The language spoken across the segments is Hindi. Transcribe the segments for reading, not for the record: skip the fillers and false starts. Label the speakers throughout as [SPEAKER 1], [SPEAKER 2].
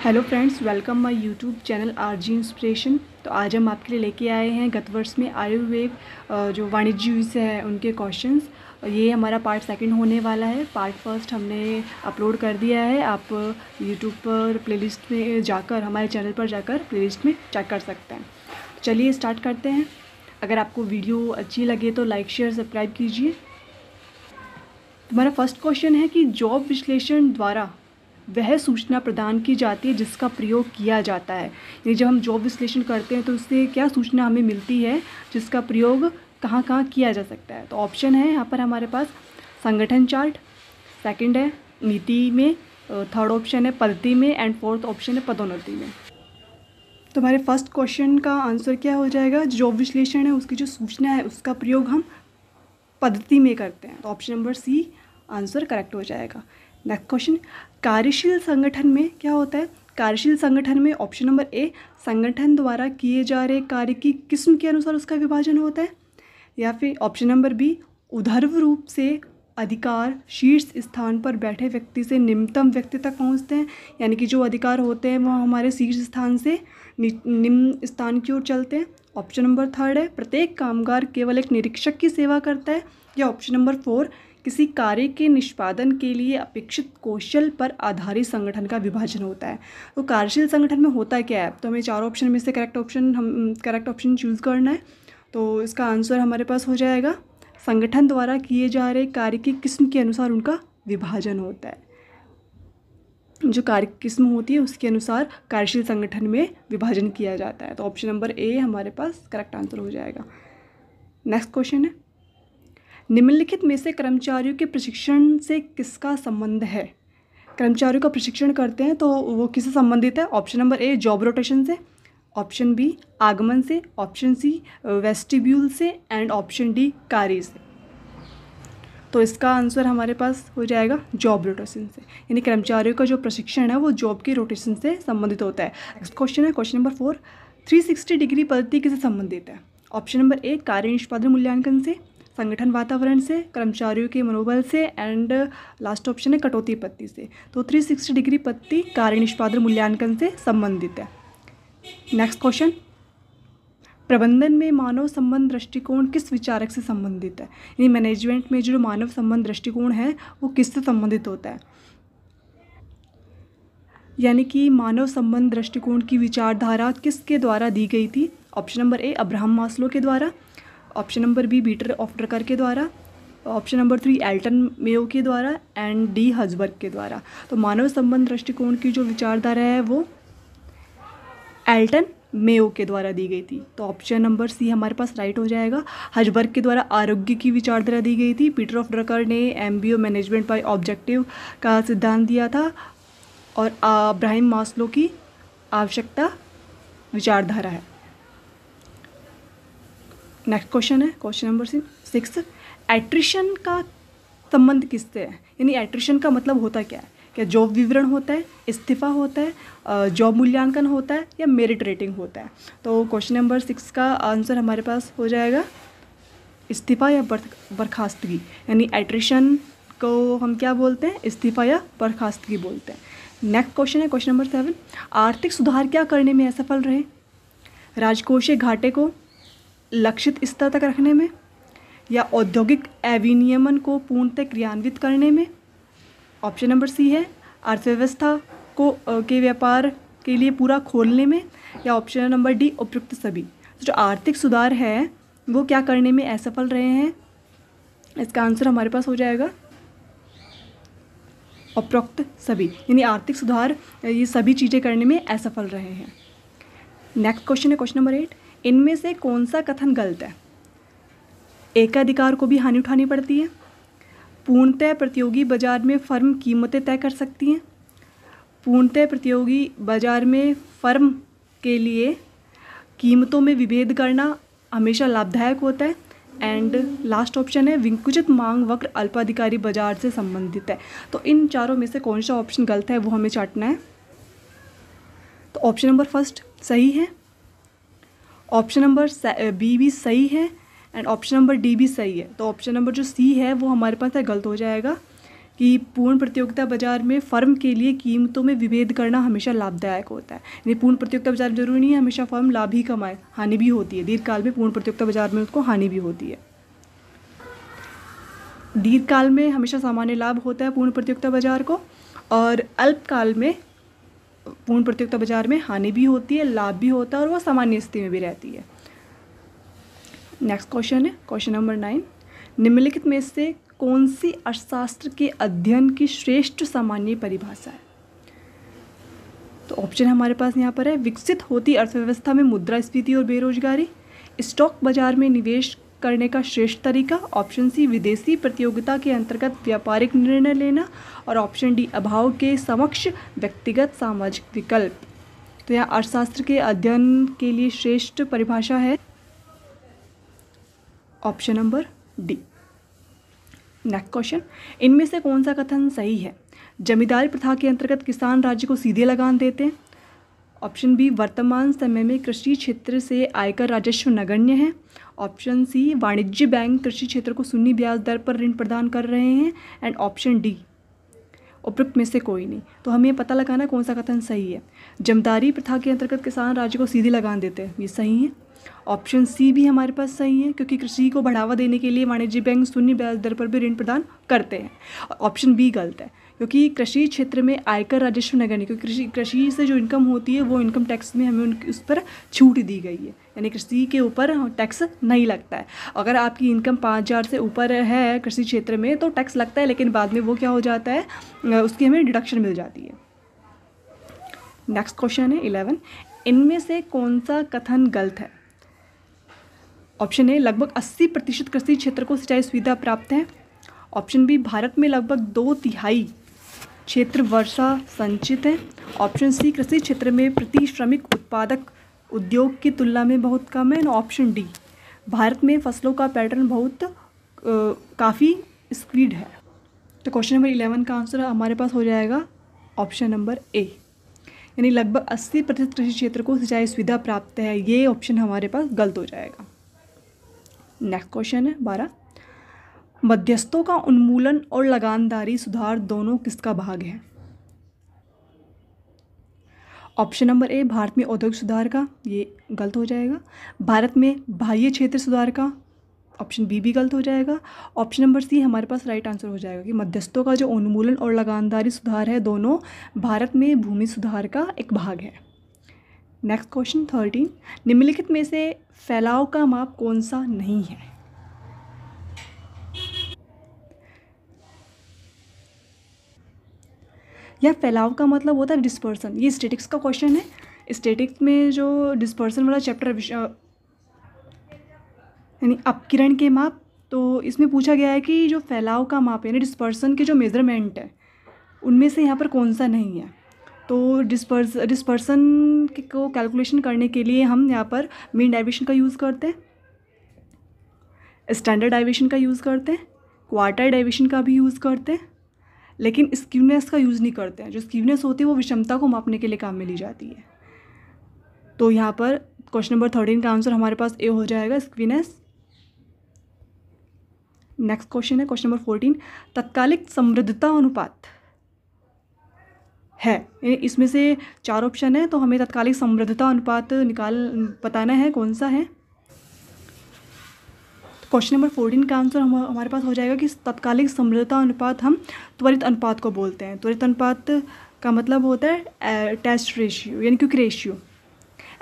[SPEAKER 1] Hello friends, welcome my YouTube channel RG inspiration. तो आज हम आपके लिए लेके आए हैं गत वर्ष में आयुर्वेद जो वाणिज्य से है उनके क्वेश्चंस। ये हमारा पार्ट सेकंड होने वाला है। पार्ट फर्स्ट हमने अपलोड कर दिया है। आप यूट्यूब पर प्लेलिस्ट में जाकर, हमारे चैनल पर जाकर प्लेलिस्ट में चेक कर सकते हैं। चलिए स्टार्ट करते हैं। अगर आपको वीडियो अच्छी लगे तो लाइक शेयर सब्सक्राइब कीजिए। हमारा फर्स्ट क्वेश्चन है कि जॉब विश्लेषण द्वारा वह सूचना प्रदान की जाती है जिसका प्रयोग किया जाता है। यानी जब हम जॉब विश्लेषण करते हैं तो उससे क्या सूचना हमें मिलती है जिसका प्रयोग कहाँ कहाँ किया जा सकता है। तो ऑप्शन है यहाँ पर हमारे पास संगठन चार्ट, सेकंड है नीति में, थर्ड ऑप्शन है पद्धति में एंड फोर्थ ऑप्शन है पदोन्नति में। तो हमारे फर्स्ट क्वेश्चन का आंसर क्या हो जाएगा? जॉब विश्लेषण है उसकी जो सूचना है उसका प्रयोग हम पद्धति में करते हैं। तो option number C answer correct हो जाएगा। नेक्स्ट क्वेश्चन, कार्यशील संगठन में क्या होता है? कार्यशील संगठन में ऑप्शन नंबर ए संगठन द्वारा किए जा रहे कार्य की किस्म के अनुसार उसका विभाजन होता है, या फिर ऑप्शन नंबर बी उर्ध्व रूप से अधिकार शीर्ष स्थान पर बैठे व्यक्ति से निम्नतम व्यक्ति तक पहुंचते हैं। यानी कि जो अधिकार होते हैं वो हमारे शीर्ष स्थान से निम्न स्थान की ओर चलते हैं। ऑप्शन नंबर थर्ड है प्रत्येक कामगार केवल एक निरीक्षक की सेवा करता है, या ऑप्शन नंबर फोर किसी कार्य के निष्पादन के लिए अपेक्षित कौशल पर आधारित संगठन का विभाजन होता है। तो कार्यशील संगठन में होता क्या है? तो हमें चार ऑप्शन में से करेक्ट ऑप्शन चूज़ करना है। तो इसका आंसर हमारे पास हो जाएगा संगठन द्वारा किए जा रहे कार्य की किस्म के अनुसार उनका विभाजन होता है। जो कार्य किस्म होती है उसके अनुसार कार्यशील संगठन में विभाजन किया जाता है। तो ऑप्शन नंबर ए हमारे पास करेक्ट आंसर हो जाएगा। नेक्स्ट क्वेश्चन है, निम्नलिखित में से कर्मचारियों के प्रशिक्षण से किसका संबंध है? कर्मचारियों का प्रशिक्षण करते हैं तो वो किससे संबंधित है? ऑप्शन नंबर ए जॉब रोटेशन से, ऑप्शन बी आगमन से, ऑप्शन सी वेस्टिब्यूल से एंड ऑप्शन डी कार्य से। तो इसका आंसर हमारे पास हो जाएगा जॉब रोटेशन से। यानी कर्मचारियों का जो प्रशिक्षण है वो जॉब की रोटेशन से संबंधित होता है। नेक्स्ट क्वेश्चन है क्वेश्चन नंबर 4, 360 डिग्री पद्धति किससे संबंधित है? ऑप्शन नंबर ए कार्य निष्पादन मूल्यांकन से, संगठन वातावरण से, कर्मचारियों के मनोबल से एंड लास्ट ऑप्शन है कटौती पद्धति से। तो 360 डिग्री पद्धति कार्य निष्पादन मूल्यांकन से संबंधित है। नेक्स्ट क्वेश्चन, प्रबंधन में मानव संबंध दृष्टिकोण किस विचारक से संबंधित है? यानी मैनेजमेंट में जो मानव संबंध दृष्टिकोण है वो किससे संबंधित होता है? यानी कि मानव संबंध दृष्टिकोण की विचारधारा किसके द्वारा दी गई थी? Option number A Abraham Maslow के द्वारा, option number B Peter of Drucker के द्वारा, ऑप्शन नंबर 3 एल्टन मेयो के द्वारा एंड डी हजबर्ग के द्वारा। तो मानव संबंध दृष्टिकोण की जो विचारधारा है वो एल्टन मेयो के द्वारा दी गई थी। तो ऑप्शन नंबर सी हमारे पास राइट हो जाएगा। हजबर्ग के द्वारा आरोग्य की विचारधारा दी गई थी। पीटर ऑफ ड्रकर ने एमबीओ मैनेजमेंट बाय ऑब्जेक्टिव का सिद्धांत दिया था, और अब्राहम मास्लो की आवश्यकता विचारधारा है। नेक्स्ट क्वेश्चन है क्वेश्चन नंबर 6, एट्रिशन का संबंध किससे है? यानी एट्रिशन का मतलब होता क्या है? क्या जॉब विवरण होता है, इस्तीफा होता है, जॉब मूल्यांकन होता है, या मेरिट रेटिंग होता है? तो क्वेश्चन नंबर 6 का आंसर हमारे पास हो जाएगा इस्तीफा या बर्खास्तगी। यानी एट्रिशन को हम क्या बोलते हैं? इस्तीफा या बर्खास्तगी बोलते हैं। नेक्स्ट क्वेश्चन है क्वेश्चन नंबर 7, आर्थिक सुधार क्या करने में असफल रहे? राजकोषीय घाटे को लक्षित स्तर तक रखने में, या औद्योगिक अविनियमन को पूर्णतः क्रियान्वित करने में? ऑप्शन नंबर सी है अर्थव्यवस्था को के व्यापार के लिए पूरा खोलने में, या ऑप्शन नंबर डी उपयुक्त सभी। जो आर्थिक सुधार है वो क्या करने में असफल रहे हैं? इसका आंसर हमारे पास हो जाएगा उपयुक्त सभी। यानी आर्थिक सुधार ये सभी चीज़ें करने में असफल रहे हैं। नेक्स्ट क्वेश्चन है क्वेश्चन नंबर 8, इनमें से कौन सा कथन गलत है? एकाधिकार को भी हानि उठानी पड़ती है, पूर्णतः प्रतियोगी बाजार में फर्म कीमतें तय कर सकती हैं, पूर्णतः प्रतियोगी बाजार में फर्म के लिए कीमतों में विभेद करना हमेशा लाभदायक होता है, एंड लास्ट ऑप्शन है विकुचित मांग वक्र अल्पाधिकारी बाजार से संबंधित है। तो इन चारों में से कौन सा ऑप्शन गलत है वो हमें चाटना है। तो ऑप्शन नंबर फर्स्ट सही है, ऑप्शन नंबर बी भी सही है, एंड ऑप्शन नंबर डी भी सही है। तो ऑप्शन नंबर जो सी है वो हमारे पास गलत हो जाएगा। कि पूर्ण प्रतियोगिता बाजार में फर्म के लिए कीमतों में विभेद करना हमेशा लाभदायक होता है। यानी पूर्ण प्रतियोगिता बाजार में जरूरी नहीं है हमेशा फर्म लाभ ही कमाए, हानि भी होती है। दीर्घकाल में पूर्ण प्रतियोगिता बाजार में उसको हानि भी होती है। दीर्घकाल में हमेशा सामान्य लाभ होता है पूर्ण प्रतियोगिता बाजार को, और अल्पकाल में पूर्ण प्रतियोगिता बाजार में हानि भी होती है, लाभ भी होता है, और वह सामान्य स्थिति में भी रहती है। नेक्स्ट क्वेश्चन है क्वेश्चन नंबर 9। निम्नलिखित में से कौन सी अर्थशास्त्र के अध्ययन की श्रेष्ठ सामान्य परिभाषा है? तो ऑप्शन हमारे पास यहाँ पर है, विकसित होती अर्थव्यवस्था में मुद्रास्फीति और बेरोजगारी, स्टॉक बाजार में निवेश करने का श्रेष्ठ तरीका, ऑप्शन सी विदेशी प्रतियोगिता के अंतर्गत व्यापारिक निर्णय लेना, और ऑप्शन डी अभाव के समक्ष व्यक्तिगत सामाजिक विकल्प। तो यहाँ अर्थशास्त्र के अध्ययन के लिए श्रेष्ठ परिभाषा है option number D. Next question, इनमें से कौन सा कथन सही है? जमींदारी प्रथा के अंतर्गत किसान राज्य को सीधे लगान देते हैं। ऑप्शन बी, वर्तमान समय में कृषि क्षेत्र से आयकर राजस्व नगण्य है। ऑप्शन सी, वाणिज्य बैंक कृषि क्षेत्र को शून्य ब्याज दर पर ऋण प्रदान कर रहे हैं। एंड ऑप्शन डी, उपरोक्त में से कोई नहीं। तो हमें पता लगाना कौन सा कथन सही है। जमींदारी प्रथा के अंतर्गत किसान राज्य को सीधे लगान देते हैं, ये सही है। ऑप्शन सी भी हमारे पास सही है, क्योंकि कृषि को बढ़ावा देने के लिए वाणिज्य बैंक शून्य ब्याज दर पर भी ऋण प्रदान करते हैं। ऑप्शन बी गलत है, क्योंकि कृषि क्षेत्र में आयकर राजस्व नगण्य, क्योंकि कृषि से जो इनकम होती है वो इनकम टैक्स में हमें उस पर छूट दी गई है, यानी कृषि के ऊपर टैक्स नहीं लगता है। अगर आपकी इनकम 5,000 से ऊपर है कृषि क्षेत्र में तो टैक्स लगता है, लेकिन बाद में वो क्या हो जाता है, उसकी हमें डिडक्शन मिल जाती है। नेक्स्ट क्वेश्चन है 11। इनमें से कौन सा कथन गलत है? ऑप्शन ए, लगभग 80% कृषि क्षेत्र को सिंचाई सुविधा प्राप्त है। ऑप्शन बी, भारत में लगभग 2/3 क्षेत्र वर्षा संचित है। ऑप्शन सी, कृषि क्षेत्र में प्रति श्रमिक उत्पादक उद्योग की तुलना में बहुत कम है। ऑप्शन डी, भारत में फसलों का पैटर्न बहुत काफ़ी स्क्वीड है। तो क्वेश्चन नंबर 11 का आंसर हमारे पास हो जाएगा ऑप्शन नंबर ए, यानी लगभग 80% कृषि क्षेत्र को सिंचाई सुविधा प्राप्त है। ये ऑप्शन हमारे पास गलत हो जाएगा। नेक्स्ट क्वेश्चन है 12। मध्यस्थों का उन्मूलन और लगानदारी सुधार दोनों किसका भाग है? ऑप्शन नंबर ए, भारत में औद्योगिक सुधार का, ये गलत हो जाएगा। भारत में बाह्य क्षेत्र सुधार का, ऑप्शन बी भी गलत हो जाएगा। ऑप्शन नंबर सी हमारे पास राइट आंसर हो जाएगा कि मध्यस्थों का जो उन्मूलन और लगानदारी सुधार है दोनों भारत में भूमि सुधार का एक भाग है। Next question 13। निम्नलिखित में से फैलाव का माप कौन सा नहीं है? यह फैलाव का मतलब होता है डिस्पर्सन। ये स्टैटिक्स का क्वेश्चन है। स्टैटिक्स में जो डिस्पर्सन वाला चैप्टर यानी अपकिरण के माप, तो इसमें पूछा गया है कि जो फैलाव का माप यानी डिस्पर्सन के जो मेजरमेंट है उनमें से यहाँ पर कौन सा नहीं है। तो डिस्पर्सन को कैलकुलेशन करने के लिए हम यहाँ पर मीन डाइवर्शन का यूज़ करते हैं, स्टैंडर्ड डाइवर्शन का यूज़ करते हैं, क्वार्टाइल डाइवर्शन का भी यूज़ करते हैं, लेकिन स्क्यूनेस का यूज़ नहीं करते हैं। जो स्क्यूनेस होती है वो विषमता को मापने के लिए काम में ली जाती है। तो यहाँ पर क्वेश्चन नंबर 13 का आंसर हमारे पास ए हो जाएगा, स्क्यूनेस। नेक्स्ट क्वेश्चन है क्वेश्चन नंबर 14। तत्कालिक समृद्धता अनुपात है, इसमें से 4 ऑप्शन है, तो हमें तत्कालिक समृद्धता अनुपात बताना है कौन सा है। क्वेश्चन नंबर 14 का आंसर हमारे पास हो जाएगा कि तत्कालिक समृद्धता अनुपात हम त्वरित अनुपात को बोलते हैं। त्वरित अनुपात का मतलब होता है टेस्ट रेशियो यानी quick ratio,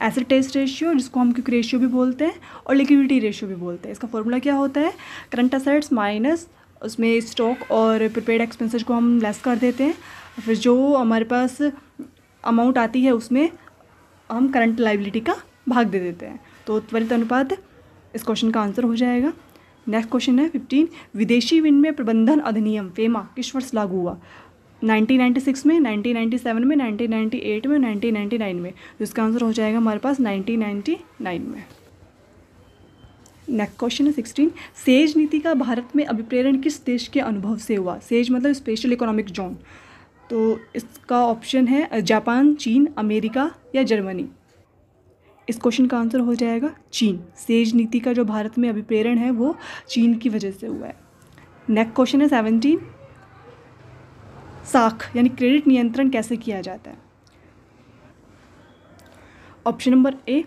[SPEAKER 1] acid test ratio जिसको हम क्विक रेशियो भी बोलते हैं और लिक्विडिटी रेशियो भी बोलते हैं। इसका फॉर्मूला क्या होता है, करंट असेट्स माइनस उसमें स्टॉक और प्रीपेड एक्सपेंसेस को हम लेस कर देते हैं, फिर जो हमारे पास अमाउंट आती है उसमें हम करंट लायबिलिटी का भाग दे देते हैं। तो त्वरित अनुपात इस क्वेश्चन का आंसर हो जाएगा। नेक्स्ट क्वेश्चन है 15। विदेशी विनिमय प्रबंधन अधिनियम फेमा किस वर्ष लागू हुआ? 1996 में, 1997 में, 1998 में, 1999 में। तो इसका आंसर हो जाएगा हमारे पास 1999 में। नेक्स्ट क्वेश्चन है 16। सेज नीति का भारत में अभिप्रेरण किस देश के अनुभव से हुआ? सेज मतलब स्पेशल इकोनॉमिक जोन। तो इसका ऑप्शन है जापान, चीन, अमेरिका या जर्मनी। इस क्वेश्चन का आंसर हो जाएगा चीन। सेज नीति का जो भारत में अभिप्रेरण है वो चीन की वजह से हुआ है। नेक्स्ट क्वेश्चन है 17। साख यानी क्रेडिट नियंत्रण कैसे किया जाता है? ऑप्शन नंबर ए,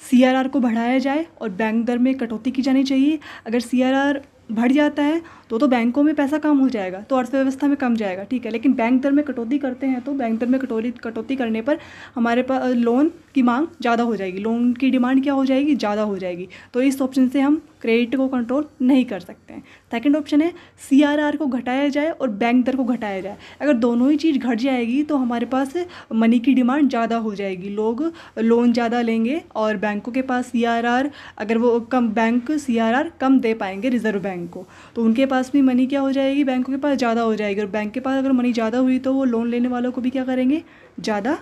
[SPEAKER 1] सीआरआर को बढ़ाया जाए और बैंक दर में कटौती की जानी चाहिए। अगर सीआरआर बढ़ जाता है तो बैंकों में पैसा कम हो जाएगा, तो अर्थव्यवस्था में कम जाएगा, ठीक है। लेकिन बैंक दर में कटौती करते हैं तो बैंक दर में कटौती करने पर हमारे पास लोन की मांग ज़्यादा हो जाएगी, लोन की डिमांड क्या हो जाएगी, ज़्यादा हो जाएगी। तो इस ऑप्शन से हम क्रेडिट को कंट्रोल नहीं कर सकते हैं। सेकंड ऑप्शन है सीआरआर को घटाया जाए और बैंक दर को घटाया जाए। अगर दोनों ही चीज़ घट जाएगी तो हमारे पास मनी की डिमांड ज़्यादा हो जाएगी, लोग लोन ज़्यादा लेंगे और बैंकों के पास सीआरआर, अगर वो कम, बैंक सीआरआर कम दे पाएंगे रिजर्व बैंक को, तो उनके पास भी मनी क्या हो जाएगी, बैंकों के पास ज़्यादा हो जाएगी। और बैंक के पास अगर मनी ज़्यादा हुई तो वो लोन लेने वालों को भी क्या करेंगे, ज़्यादा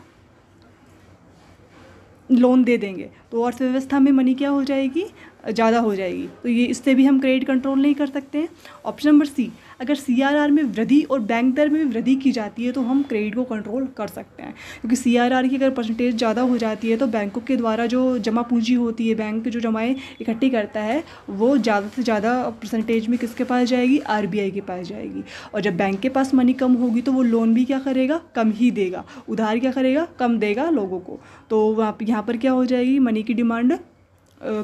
[SPEAKER 1] लोन दे देंगे, तो अर्थव्यवस्था में मनी क्या हो जाएगी, ज़्यादा हो जाएगी। तो ये इससे भी हम क्रेडिट कंट्रोल नहीं कर सकते हैं। ऑप्शन नंबर सी, अगर सीआरआर में वृद्धि और बैंक दर में भी वृद्धि की जाती है तो हम क्रेडिट को कंट्रोल कर सकते हैं, क्योंकि सीआरआर की अगर परसेंटेज ज़्यादा हो जाती है तो बैंकों के द्वारा जो जमा पूंजी होती है, बैंक जो जमाएँ इकट्ठी करता है वो ज़्यादा से ज़्यादा परसेंटेज में किसके पास जाएगी, आरबीआई के पास जाएगी। और जब बैंक के पास मनी कम होगी तो वो लोन भी क्या करेगा, कम ही देगा, उधार क्या करेगा, कम देगा लोगों को। तो वहाँ यहाँ पर क्या हो जाएगी, मनी की डिमांड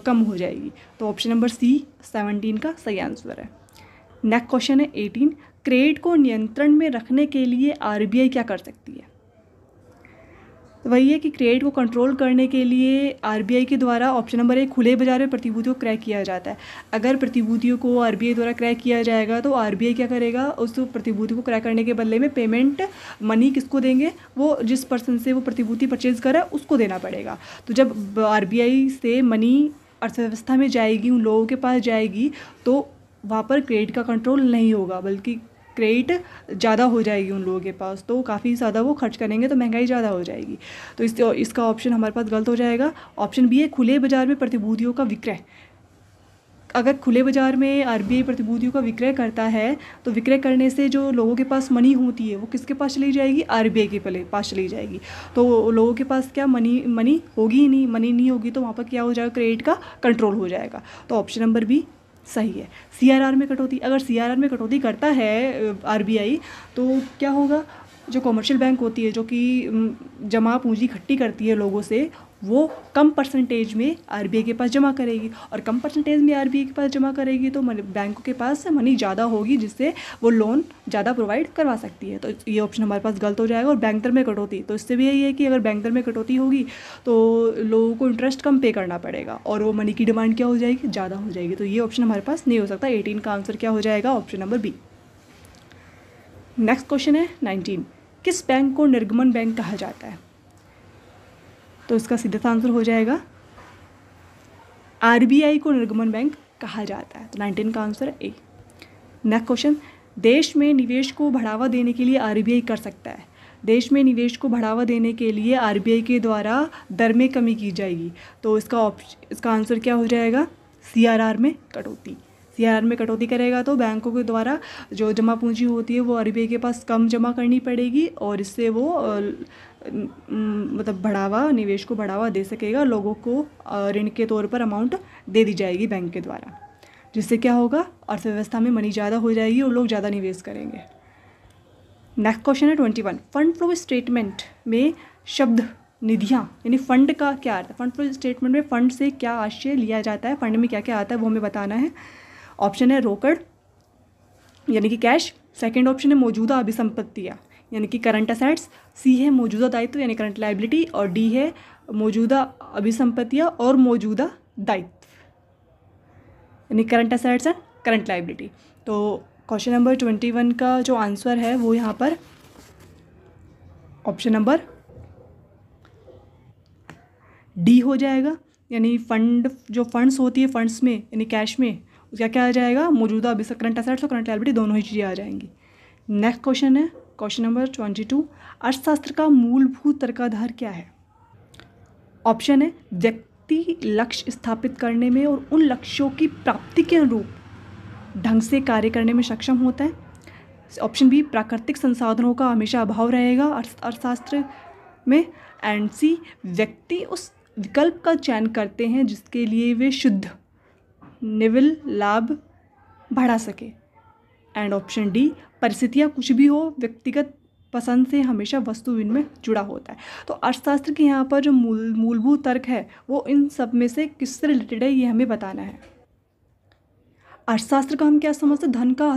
[SPEAKER 1] कम हो जाएगी। तो ऑप्शन नंबर सी 17 का सही आंसर है। नेक्स्ट क्वेश्चन है 18, क्रेडिट को नियंत्रण में रखने के लिए आरबीआई क्या कर सकती है? तो वही है कि क्रेडिट को कंट्रोल करने के लिए आरबीआई के द्वारा ऑप्शन नंबर एक, खुले बाजार में प्रतिभूतियों को क्रय किया जाता है। अगर प्रतिभूतियों को आरबीआई द्वारा क्रय किया जाएगा तो आरबीआई क्या करेगा, उस प्रतिभूति को क्रय करने के बदले में पेमेंट मनी किसको देंगे, वो जिस पर्सन से वो प्रतिभूति परचेज करा है उसको देना पड़ेगा। तो जब आरबीआई से मनी अर्थव्यवस्था में जाएगी, उन लोगों के पास जाएगी, तो वहाँ पर क्रेडिट का कंट्रोल नहीं होगा, बल्कि क्रेडिट ज़्यादा हो जाएगी उन लोगों के पास, तो काफ़ी ज़्यादा वो खर्च करेंगे तो महंगाई ज़्यादा हो जाएगी। तो इसका ऑप्शन हमारे पास गलत हो जाएगा। ऑप्शन बी है खुले बाजार में प्रतिभूतियों का विक्रय। अगर खुले बाजार में आरबीआई प्रतिभूतियों का विक्रय करता है तो विक्रय करने से जो लोगों के पास मनी होती है वो किसके पास चली जाएगी, आरबीआई के पास चली जाएगी। तो लोगों के पास क्या मनी होगी ही नहीं, मनी नहीं होगी तो वहाँ पर क्या हो जाएगा, क्रेडिट का कंट्रोल हो जाएगा। तो ऑप्शन नंबर बी सही है। सीआरआर में कटौती, अगर सीआरआर में कटौती करता है आरबीआई तो क्या होगा, जो कमर्शियल बैंक होती है जो कि जमा पूंजी इकट्ठी करती है लोगों से, वो कम परसेंटेज में आरबीआई के पास जमा करेगी, और कम परसेंटेज में आरबीआई के पास जमा करेगी तो बैंकों के पास मनी ज़्यादा होगी, जिससे वो लोन ज़्यादा प्रोवाइड करवा सकती है। तो ये ऑप्शन हमारे पास गलत हो जाएगा। और बैंक दर में कटौती, तो इससे भी यही है कि अगर बैंक दर में कटौती होगी तो लोगों को इंटरेस्ट कम पे करना पड़ेगा और वो मनी की डिमांड क्या हो जाएगी, ज़्यादा हो जाएगी। तो ये ऑप्शन हमारे पास नहीं हो सकता। 18 का आंसर क्या हो जाएगा, option number B. Next question है 19, किस बैंक को निर्गमन बैंक कहा जाता है? तो इसका सीधा आंसर हो जाएगा आरबीआई को निर्गमन बैंक कहा जाता है। तो 19 का आंसर है ए। नेक्स्ट क्वेश्चन, देश में निवेश को बढ़ावा देने के लिए आरबीआई कर सकता है। देश में निवेश को बढ़ावा देने के लिए आरबीआई के द्वारा दर में कमी की जाएगी। तो इसका आंसर क्या हो जाएगा, सीआरआर में कटौती। सीआरआर में कटौती करेगा तो बैंकों के द्वारा जो जमा पूंजी होती है वो आरबीआई के पास कम जमा करनी पड़ेगी और इससे वो मतलब निवेश को बढ़ावा दे सकेगा, लोगों को ऋण के तौर पर अमाउंट दे दी जाएगी बैंक के द्वारा, जिससे क्या होगा, अर्थव्यवस्था में मनी ज़्यादा हो जाएगी और लोग ज़्यादा निवेश करेंगे। नेक्स्ट क्वेश्चन है 21, फंड फ्लो स्टेटमेंट में शब्द निधियाँ यानी फंड का क्या आता है? फंड फ्लो स्टेटमेंट में फंड से क्या आशय लिया जाता है, फंड में क्या क्या आता है वो हमें बताना है। ऑप्शन है रोकड़ यानी कि कैश, सेकंड ऑप्शन है मौजूदा अभिसंपत्तियाँ यानी कि करंट असेट्स, सी है मौजूदा दायित्व यानी करंट लायबिलिटी, और डी है मौजूदा अभिसंपत्तियाँ और मौजूदा दायित्व यानी current assets and current liability. तो क्वेश्चन नंबर 21 का जो आंसर है वो यहाँ पर ऑप्शन नंबर डी हो जाएगा, यानी फंड्स होती है फंड्स में यानी कैश में उसका क्या आ जाएगा, मौजूदा करंट असेट्स और करंट लायबिलिटी दोनों ही चीज़ें आ जाएंगी। नेक्स्ट क्वेश्चन है क्वेश्चन नंबर 22, अर्थशास्त्र का मूलभूत तर्काधार क्या है? ऑप्शन है व्यक्ति लक्ष्य स्थापित करने में और उन लक्ष्यों की प्राप्ति के अनुरूप ढंग से कार्य करने में सक्षम होता है। ऑप्शन बी, प्राकृतिक संसाधनों का हमेशा अभाव रहेगा अर्थशास्त्र में, एंड सी, व्यक्ति उस विकल्प का चयन करते हैं जिसके लिए वे शुद्ध निव्वल लाभ बढ़ा सके। एंड ऑप्शन डी, परिस्थितियाँ कुछ भी हो, व्यक्तिगत पसंद से हमेशा वस्तु विनिमय जुड़ा होता है। तो अर्थशास्त्र के यहाँ पर जो मूलभूत तर्क है वो इन सब में से किससे रिलेटेड है, ये हमें बताना है। अर्थशास्त्र का हम क्या समझते हैं, धन का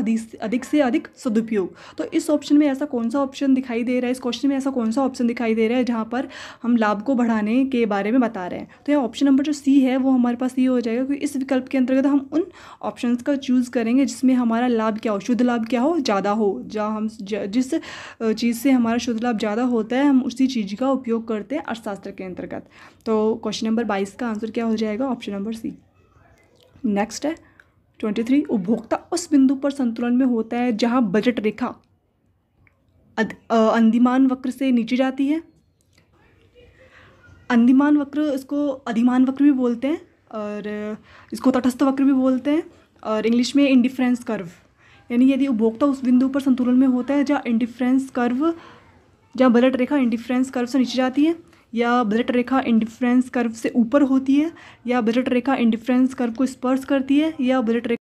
[SPEAKER 1] अधिक से अधिक सदुपयोग। तो इस ऑप्शन में ऐसा कौन सा ऑप्शन दिखाई दे रहा है, इस क्वेश्चन में ऐसा कौन सा ऑप्शन दिखाई दे रहा है जहाँ पर हम लाभ को बढ़ाने के बारे में बता रहे हैं। तो यह ऑप्शन नंबर जो सी है वो हमारे पास ये हो जाएगा, क्योंकि इस विकल्प के अंतर्गत हम उन ऑप्शंस का चूज़ करेंगे जिसमें हमारा लाभ क्या हो, शुद्ध लाभ क्या हो, ज़्यादा हो। जहाँ हम जिस चीज़ से हमारा शुद्ध लाभ ज़्यादा होता है हम उसी चीज़ का उपयोग करते हैं अर्थशास्त्र के अंतर्गत। तो क्वेश्चन नंबर 22 का आंसर क्या हो जाएगा, ऑप्शन नंबर सी। नेक्स्ट है 23, उपभोक्ता उस बिंदु पर संतुलन में होता है जहां बजट रेखा अंदिमान वक्र से नीचे जाती है। अंदिमान वक्र, इसको अधिमान वक्र भी बोलते हैं और इसको तटस्थ वक्र भी बोलते हैं, और इंग्लिश में इंडिफरेंस कर्व। यानी यदि उपभोक्ता उस बिंदु पर संतुलन में होता है जहाँ बजट रेखा इंडिफरेंस कर्व से नीचे जाती है, या बजट रेखा इंडिफरेंस कर्व से ऊपर होती है, या बजट रेखा इंडिफरेंस कर्व को स्पर्श करती है, या बजट रेखा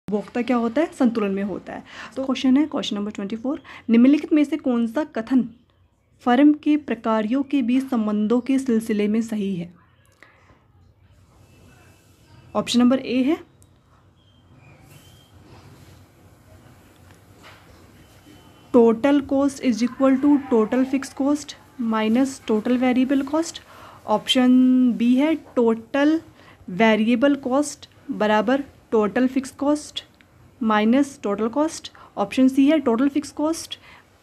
[SPEAKER 1] उपभोक्ता क्या होता है, संतुलन में होता है। तो क्वेश्चन है क्वेश्चन नंबर 24, निम्नलिखित में से कौन सा कथन फर्म के प्रकारों के बीच संबंधों के सिलसिले में सही है। ऑप्शन नंबर ए है total cost is equal to total fix cost minus total variable cost. Option B है टोटल वेरिएबल कॉस्ट बराबर total fix cost minus total cost. Option C है total fix cost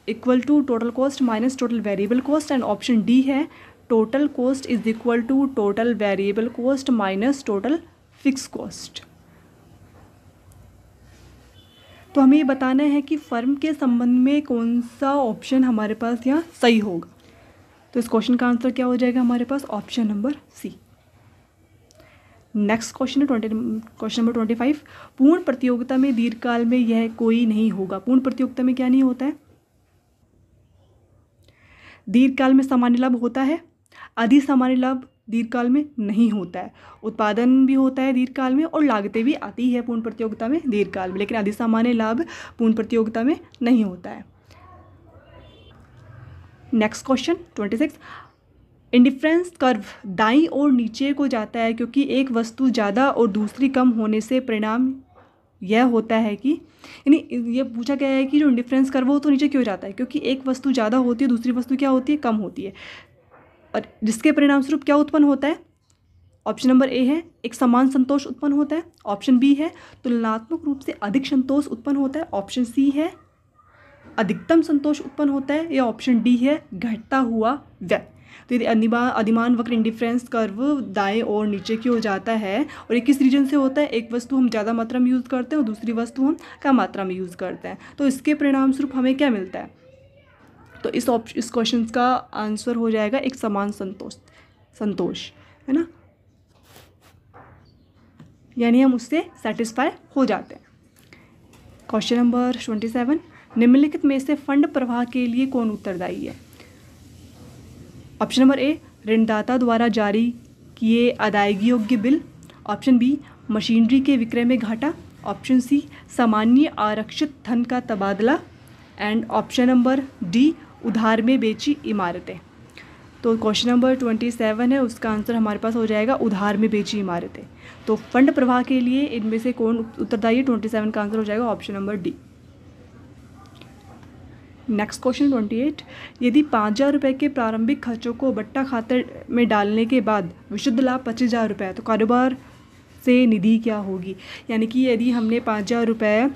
[SPEAKER 1] equal to total cost minus total variable cost. And option D है total cost is equal to total variable cost minus total fix cost. तो हमें ये बताना है कि फर्म के संबंध में कौन सा ऑप्शन हमारे पास यहाँ सही होगा। तो इस क्वेश्चन का आंसर क्या हो जाएगा हमारे पास, option number C. Next question है क्वेश्चन नंबर 25, पूर्ण प्रतियोगिता में दीर्घकाल में यह कोई नहीं होगा। पूर्ण प्रतियोगिता में क्या नहीं होता है, दीर्घकाल में सामान्य लाभ होता है, अधि सामान्य लाभ दीर्घकाल में नहीं होता है, उत्पादन भी होता है दीर्घकाल में और लागतें भी आती है पूर्ण प्रतियोगिता में दीर्घकाल में, लेकिन अधि सामान्य लाभ पूर्ण प्रतियोगिता में नहीं होता है। नेक्स्ट क्वेश्चन 26, इंडिफरेंस कर्व दाईं ओर नीचे को जाता है क्योंकि एक वस्तु ज़्यादा और दूसरी कम होने से परिणाम यह होता है कि, यानी ये पूछा गया है कि जो इंडिफरेंस कर्व हो तो नीचे क्यों जाता है, क्योंकि एक वस्तु ज़्यादा होती है दूसरी वस्तु क्या होती है, कम होती है, और जिसके परिणाम स्वरूप क्या उत्पन्न होता है। ऑप्शन नंबर ए है एक समान संतोष उत्पन्न होता है। ऑप्शन बी है तुलनात्मक रूप से अधिक संतोष उत्पन्न होता है। ऑप्शन सी है अधिकतम संतोष उत्पन्न होता है, या ऑप्शन डी है घटता हुआ व्यय। तो यदि अधिमान वक्र इंडिफरेंस कर्व दाएं और नीचे की ओर जाता है और ये किस रीजन से होता है, एक वस्तु हम ज़्यादा मात्रा में यूज़ करते हैं और दूसरी वस्तु हम कम मात्रा में यूज़ करते हैं, तो इसके परिणाम स्वरूप हमें क्या मिलता है। तो इस क्वेश्चन का आंसर हो जाएगा एक समान संतोष है ना, यानी हम उससे सेटिस्फाई हो जाते हैं। क्वेश्चन नंबर 27, निम्नलिखित में से फंड प्रवाह के लिए कौन उत्तरदायी है। ऑप्शन नंबर ए ऋणदाता द्वारा जारी किए अदायगी योग्य बिल। ऑप्शन बी मशीनरी के विक्रय में घाटा। ऑप्शन सी सामान्य आरक्षित धन का तबादला। एंड ऑप्शन नंबर डी उधार में बेची इमारतें। तो क्वेश्चन नंबर 27 है, उसका आंसर हमारे पास हो जाएगा उधार में बेची इमारतें। तो फंड प्रवाह के लिए इनमें से कौन उत्तरदायी है, 27 का आंसर हो जाएगा option number D. Next question 28, यदि 5,000 रुपये के प्रारंभिक खर्चों को बट्टा खाते में डालने के बाद विशुद्ध लाभ 25,000 रुपये है, तो कारोबार से निधि क्या होगी। यानी कि यदि हमने 5,000 रुपये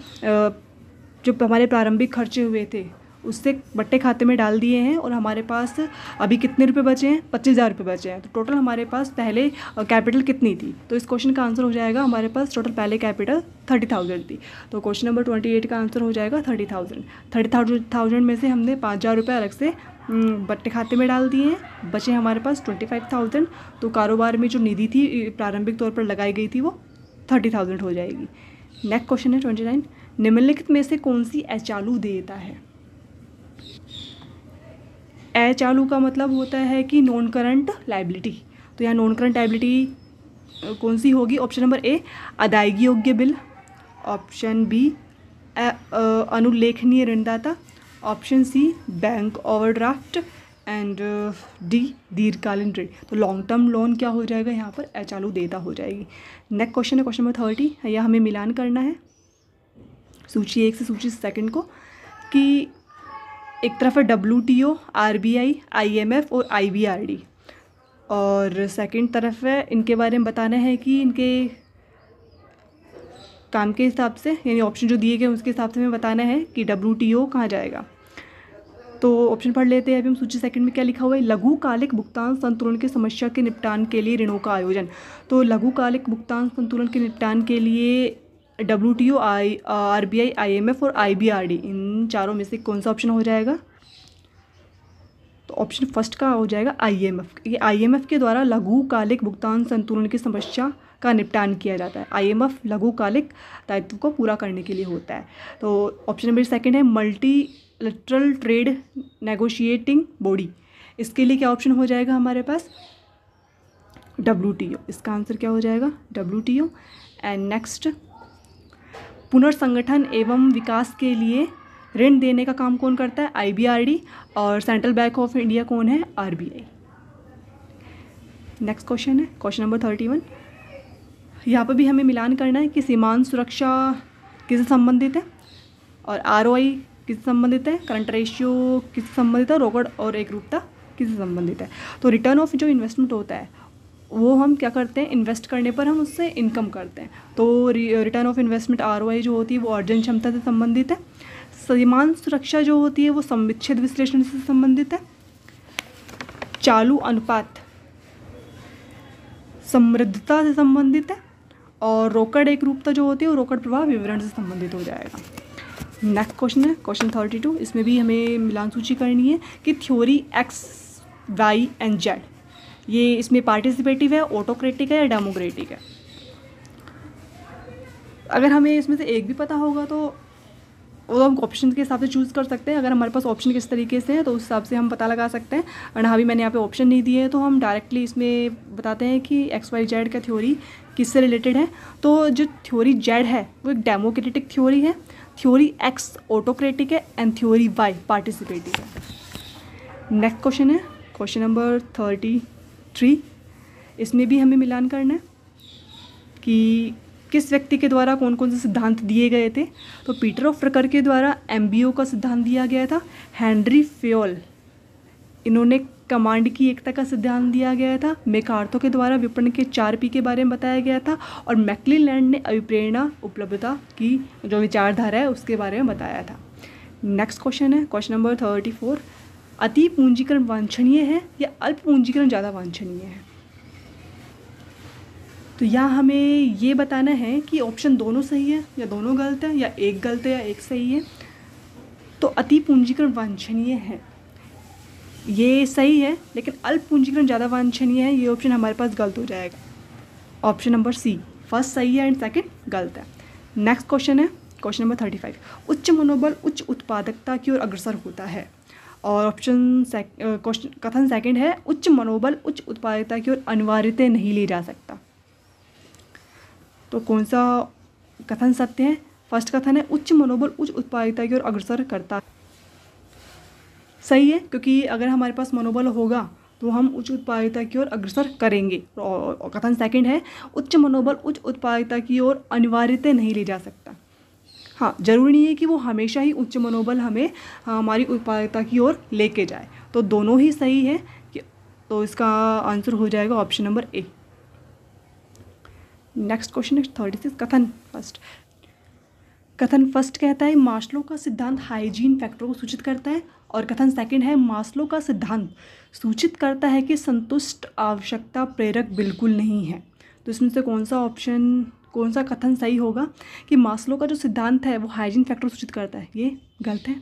[SPEAKER 1] जो हमारे प्रारंभिक खर्चे हुए थे उससे बट्टे खाते में डाल दिए हैं और हमारे पास अभी कितने रुपए बचे हैं, 25,000 रुपये बचे हैं, तो टोटल हमारे पास पहले कैपिटल कितनी थी। तो इस क्वेश्चन का आंसर हो जाएगा हमारे पास टोटल पहले कैपिटल 30,000 थी। तो क्वेश्चन नंबर 28 का आंसर हो जाएगा 30,000 में से हमने 5,000 रुपये अलग से बट्टे खाते में डाल दिए हैं, बचे हमारे पास 25,000। तो कारोबार में जो निधि थी प्रारंभिक तौर पर लगाई गई थी वो 30,000 हो जाएगी। नेक्स्ट क्वेश्चन है 29, निम्नलिखित में से कौन सी अचालू देयता है। अचालू का मतलब होता है कि नॉन करंट लायबिलिटी, तो यहाँ नॉन करंट लायबिलिटी कौन सी होगी? ऑप्शन नंबर ए अदायगी योग्य बिल, ऑप्शन बी अनुल्लेखनीय ऋणदाता, option C bank overdraft and D दीर्घकालीन ऋण। तो लॉन्ग टर्म लोन क्या हो जाएगा? यहाँ पर अचालू देयता हो जाएगी। नेक्स्ट क्वेश्चन है क्वेश्चन नंबर 30। यह हमें मिलान करना है सूची 1 से सूची 2 को, कि एक तरफ है WTO, RBI, IMF और IBRD, और सेकंड तरफ है इनके बारे में बताना है कि इनके काम के हिसाब से, यानी ऑप्शन जो दिए गए उसके हिसाब से हमें बताना है कि WTO कहाँ जाएगा। तो ऑप्शन पढ़ लेते हैं अभी हम। सूची 2 में क्या लिखा हुआ है? लघुकालिक भुगतान संतुलन की समस्या के निपटान के लिए ऋणों का आयोजन। तो लघुकालिक भुगतान संतुलन के निपटान के लिए WTO, RBI, IMF और IBRD, इन चारों में से कौन सा ऑप्शन हो जाएगा? तो ऑप्शन फर्स्ट का हो जाएगा IMF। ये IMF के द्वारा लघुकालिक भुगतान संतुलन की समस्या का निपटान किया जाता है। IMF लघुकालिक दायित्व को पूरा करने के लिए होता है। तो ऑप्शन नंबर 2 है मल्टीलैटरल ट्रेड नेगोशिएटिंग बॉडी। इसके लिए क्या ऑप्शन हो जाएगा हमारे पास? WTO। इसका आंसर क्या हो जाएगा? WTO। एंड नेक्स्ट, पुनर्संगठन एवं विकास के लिए ऋण देने का काम कौन करता है? IBRD। और सेंट्रल बैंक ऑफ इंडिया कौन है? RBI। नेक्स्ट क्वेश्चन है क्वेश्चन नंबर 31। यहाँ पर भी हमें मिलान करना है कि सीमांत सुरक्षा किससे संबंधित है, और ROI किससे संबंधित है, करंट रेशियो किससे संबंधित है, रोकड़ और एकरूपता किससे संबंधित है। तो रिटर्न ऑफ जो इन्वेस्टमेंट होता है वो हम क्या करते हैं? इन्वेस्ट करने पर हम उससे इनकम करते हैं। तो रिटर्न ऑफ इन्वेस्टमेंट ROI जो होती है वो अर्जन क्षमता से संबंधित है। सीमांत सुरक्षा जो होती है वो समुच्चय विश्लेषण से संबंधित है। चालू अनुपात समृद्धता से संबंधित है, और रोकड़ एकरूपता जो होती है वो रोकड़ प्रवाह विवरण से संबंधित हो जाएगा। नेक्स्ट क्वेश्चन है क्वेश्चन 32। इसमें भी हमें मिलान सूची करनी है कि theory X, Y and Z, ये इसमें पार्टिसिपेटिव है, ऑटोक्रेटिक है या डेमोक्रेटिक है। अगर हमें इसमें से एक भी पता होगा तो वो हम ऑप्शन के हिसाब से चूज़ कर सकते हैं। अगर हमारे पास ऑप्शन किस तरीके से है तो उस हिसाब से हम पता लगा सकते हैं। और अभी मैंने यहाँ पे ऑप्शन नहीं दिए तो हम डायरेक्टली इसमें बताते हैं कि XYZ का थ्योरी किससे रिलेटेड है। तो जो थ्योरी Z है वो एक डेमोक्रेटिक थ्योरी है, थ्योरी X ऑटोक्रेटिक है एंड थ्योरी Y पार्टिसिपेटिव है। नेक्स्ट क्वेश्चन है क्वेश्चन नंबर 33। इसमें भी हमें मिलान करना है कि किस व्यक्ति के द्वारा कौन कौन से सिद्धांत दिए गए थे। तो पीटर ऑफ ट्रकर के द्वारा MBO का सिद्धांत दिया गया था। हेनरी फेयोल, इन्होंने कमांड की एकता का सिद्धांत दिया गया था। मैकार्थो के द्वारा विपणन के 4P के बारे में बताया गया था। और मैक्क्लेलैंड ने अभिप्रेरणा उपलब्धता की जो विचारधारा है उसके बारे में बताया था। नेक्स्ट क्वेश्चन है क्वेश्चन नंबर 34। अति पूंजीकरण वांछनीय है या अल्प पूंजीकरण ज़्यादा वांछनीय है? तो यहाँ हमें ये बताना है कि ऑप्शन दोनों सही है या दोनों गलत है, या एक गलत है या एक सही है। तो अति पूंजीकरण वांछनीय है ये सही है, लेकिन अल्प पूंजीकरण ज़्यादा वांछनीय है ये ऑप्शन हमारे पास गलत हो जाएगा। ऑप्शन नंबर सी फर्स्ट सही है एंड सेकंड गलत है। नेक्स्ट क्वेश्चन है क्वेश्चन नंबर 35। उच्च मनोबल उच्च उत्पादकता की ओर अग्रसर होता है। और ऑप्शन क्वेश्चन कथन सेकंड है उच्च मनोबल उच्च उत्पादकता की ओर अनिवार्यतः नहीं ले जा सकता। तो कौन सा कथन सत्य है? फर्स्ट कथन है उच्च मनोबल उच्च उत्पादकता की ओर अग्रसर करता है, सही है, क्योंकि अगर हमारे पास मनोबल होगा तो हम उच्च उत्पादकता की ओर अग्रसर करेंगे। और कथन सेकंड है उच्च मनोबल उच्च उत्पादकता की ओर अनिवार्यतः नहीं ले जा सकता। हाँ, जरूरी नहीं है कि वो हमेशा ही उच्च मनोबल हमें हमारी उत्पादकता की ओर लेके जाए। तो दोनों ही सही है, तो इसका आंसर हो जाएगा ऑप्शन नंबर ए। नेक्स्ट क्वेश्चन है 36। कथन फर्स्ट कहता है मास्लो का सिद्धांत हाइजीन फैक्टर को सूचित करता है। और कथन सेकंड है मास्लो का सिद्धांत सूचित करता है कि संतुष्ट आवश्यकता प्रेरक बिल्कुल नहीं है। तो इसमें से कौन सा कथन सही होगा कि मास्लो का जो सिद्धांत है वो हाइजीन फैक्टर सूचित करता है? ये गलत है।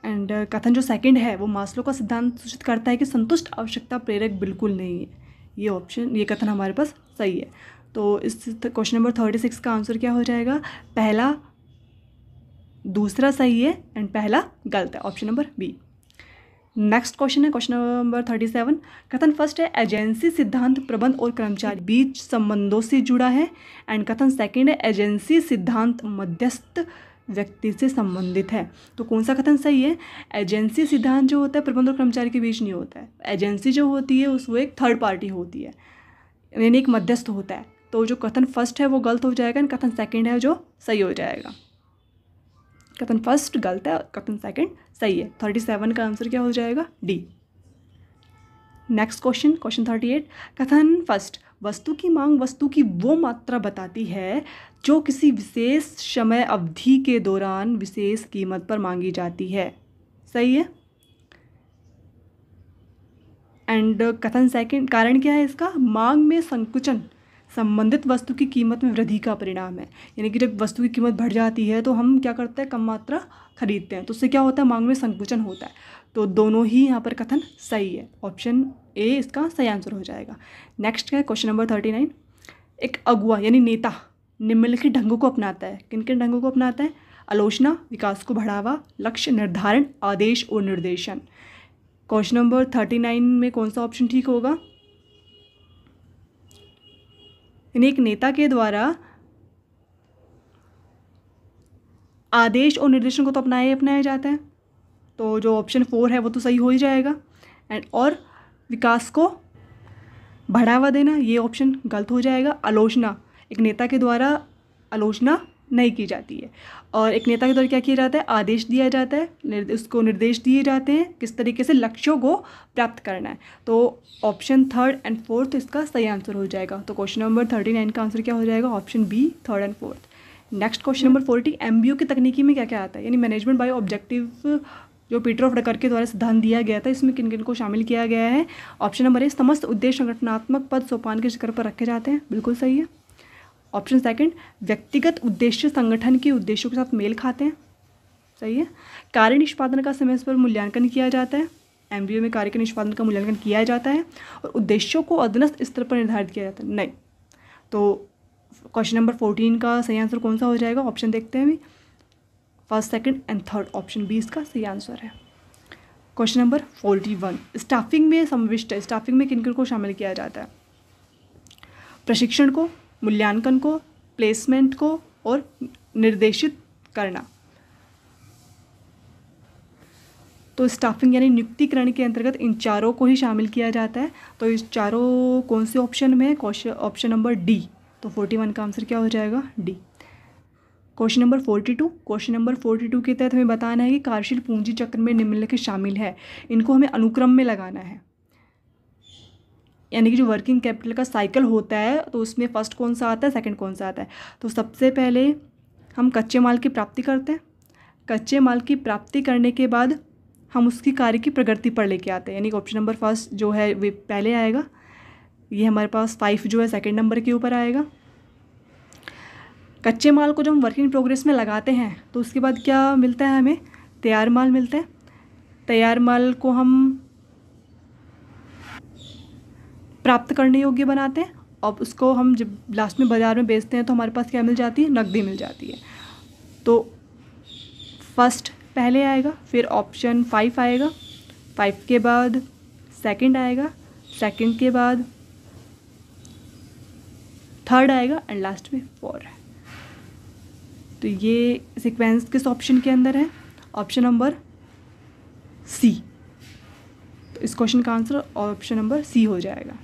[SPEAKER 1] एंड कथन जो सेकंड है वो मास्लो का सिद्धांत सूचित करता है कि संतुष्ट आवश्यकता प्रेरक बिल्कुल नहीं है। ये कथन हमारे पास सही है। तो इस क्वेश्चन नंबर 36 का आंसर क्या हो जाएगा? पहला दूसरा सही है एंड पहला गलत है, option number B. Next question है क्वेश्चन नंबर 37। कथन फर्स्ट है एजेंसी सिद्धांत प्रबंध और कर्मचारी बीच संबंधों से जुड़ा है। एंड कथन सेकंड है एजेंसी सिद्धांत मध्यस्थ व्यक्ति से संबंधित है। तो कौन सा कथन सही है? एजेंसी सिद्धांत जो होता है प्रबंध और कर्मचारी के बीच नहीं होता है। एजेंसी जो होती है वो एक थर्ड पार्टी होती है, यानी एक मध्यस्थ होता है। तो जो कथन फर्स्ट है वो गलत हो जाएगा, कथन सेकंड है जो सही हो जाएगा। कथन फर्स्ट गलत है, कथन सेकंड सही है। 37 का आंसर क्या हो जाएगा? डी। Next question question 38। कथन फर्स्ट वस्तु की मांग वस्तु की वो मात्रा बताती है जो किसी विशेष समय अवधि के दौरान विशेष कीमत पर मांगी जाती है। सही है। एंड कथन सेकंड कारण क्या है इसका? मांग में संकुचन संबंधित वस्तु की कीमत में वृद्धि का परिणाम है। यानी कि जब वस्तु की कीमत बढ़ जाती है तो हम क्या करते हैं? कम मात्रा खरीदते हैं, तो उससे क्या होता है? मांग में संकुचन होता है। तो दोनों ही यहाँ पर कथन सही है। ऑप्शन ए इसका सही आंसर हो जाएगा। नेक्स्ट है क्वेश्चन नंबर 39। एक अगुआ यानी नेता निम्नलिखित ढंगों को अपनाता है। किन किन ढंगों को अपनाता है? आलोचना, विकास को बढ़ावा, लक्ष्य निर्धारण, आदेश और निर्देशन। क्वेश्चन नंबर 39 में कौन सा ऑप्शन ठीक होगा? यानी एक नेता के द्वारा आदेश और निर्देशन को तो अपनाया जाता है, तो जो ऑप्शन 4 है वो तो सही हो ही जाएगा। एंड और विकास को बढ़ावा देना ये ऑप्शन गलत हो जाएगा। आलोचना, एक नेता के द्वारा आलोचना नहीं की जाती है, और एक नेता के द्वारा क्या किया जाता है? आदेश दिया जाता है, उसको निर्देश दिए जाते हैं किस तरीके से लक्ष्यों को प्राप्त करना है। तो ऑप्शन 3 एंड 4 इसका सही आंसर हो जाएगा। तो क्वेश्चन नंबर 39 का आंसर क्या हो जाएगा? Option B 3 and 4। Next question number 40। MBO की तकनीकी में क्या क्या आता है? यानी मैनेजमेंट बाय ऑब्जेक्टिव जो पीटर ऑफ डकर के द्वारा सिद्धांत दिया गया था, इसमें किन किन को शामिल किया गया है? ऑप्शन नंबर ए समस्त उद्देश्य संगठनात्मक पद सोपान के शिखर पर रखे जाते हैं, बिल्कुल सही है। ऑप्शन सेकंड व्यक्तिगत उद्देश्य संगठन के उद्देश्यों के साथ मेल खाते हैं, सही है। कार्य निष्पादन का समय पर मूल्यांकन किया जाता है। MBO में कार्य के निष्पादन का मूल्यांकन किया जाता है और उद्देश्यों को अधीनस्थ स्तर पर निर्धारित किया जाता है, नहीं। तो क्वेश्चन नंबर 14 का सही आंसर कौन सा हो जाएगा? ऑप्शन देखते हैं अभी। First, second and third option B इसका सही आंसर है। क्वेश्चन नंबर 41 स्टाफिंग में समाविष्ट है। स्टाफिंग में किन किन को शामिल किया जाता है? प्रशिक्षण को, मूल्यांकन को, प्लेसमेंट को और निर्देशित करना। तो स्टाफिंग यानी नियुक्तिकरण के अंतर्गत इन चारों को ही शामिल किया जाता है। तो इस चारों कौन से ऑप्शन में है? Option number D. तो 41 का आंसर क्या हो जाएगा? D. Question number 42। Question number 42 के तहत हमें बताना है कि कार्यशील पूंजी चक्र में निम्नलिखित शामिल है, इनको हमें अनुक्रम में लगाना है। यानी कि जो वर्किंग कैपिटल का साइकिल होता है तो उसमें फर्स्ट कौन सा आता है, सेकंड कौन सा आता है। तो सबसे पहले हम कच्चे माल की प्राप्ति करते हैं। कच्चे माल की प्राप्ति करने के बाद हम उसकी कार्य की प्रगति पर लेके आते हैं, यानी कि ऑप्शन नंबर फर्स्ट जो है वे पहले आएगा। ये हमारे पास 5 जो है सेकंड नंबर के ऊपर आएगा। कच्चे माल को जब हम वर्किंग प्रोग्रेस में लगाते हैं तो उसके बाद क्या मिलता है? हमें तैयार माल मिलता है। तैयार माल को हम प्राप्त करने योग्य बनाते हैं और उसको हम जब लास्ट में बाज़ार में बेचते हैं तो हमारे पास क्या मिल जाती है? नकदी मिल जाती है। तो फर्स्ट पहले आएगा, फिर ऑप्शन 5 आएगा, 5 के बाद सेकंड आएगा, सेकंड के बाद थर्ड आएगा एंड लास्ट में 4 है। तो ये सीक्वेंस किस ऑप्शन के अंदर है? Option number C. तो इस क्वेश्चन का आंसर ऑप्शन नंबर सी हो जाएगा।